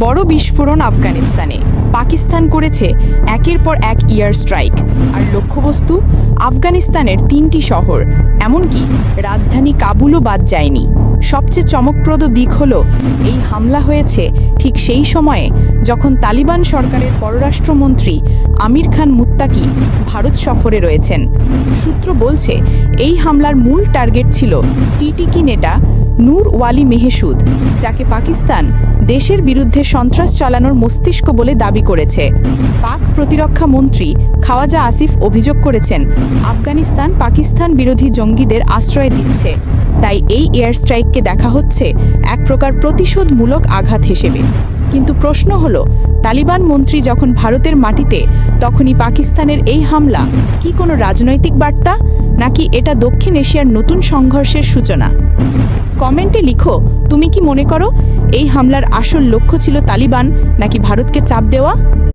বড় বিস্ফোরণ আফগানিস্তানে। পাকিস্তান করেছে একের পর এক এয়ার স্ট্রাইক, আর লক্ষ্যবস্তু আফগানিস্তানের 3টি শহর, এমনকি রাজধানী কাবুলও বাদ যায়নি। সবচেয়ে চমকপ্রদ দিক হলো এই হামলা হয়েছে ঠিক সেই সময়ে যখন তালিবান সরকারের পররাষ্ট্রমন্ত্রী আমির খান মুত্তাকি ভারত সফরে রয়েছেন। সূত্র বলছে এই হামলার মূল টার্গেট ছিল টিটিকি নেতা নূর ওয়ালি মেহসুদ, যাকে পাকিস্তান দেশের বিরুদ্ধে সন্ত্রাস চালানোর মস্তিষ্ক বলে দাবি করেছে। পাক প্রতিরক্ষা মন্ত্রী খাওয়াজা আসিফ অভিযোগ করেছেন আফগানিস্তান পাকিস্তান বিরোধী জঙ্গিদের আশ্রয় দিচ্ছে, তাই এই এয়ার স্ট্রাইককে দেখা হচ্ছে এক প্রকার প্রতিশোধমূলক আঘাত হিসেবে। কিন্তু প্রশ্ন হলো, তালিবান মন্ত্রী যখন ভারতের মাটিতে, তখনই পাকিস্তানের এই হামলা কি কোনো রাজনৈতিক বার্তা, নাকি এটা দক্ষিণ এশিয়ার নতুন সংঘর্ষের সূচনা? কমেন্টে লিখো, তুমি কি মনে করো এই হামলার আসল লক্ষ্য ছিল তালিবান নাকি ভারতকে চাপ দেওয়া?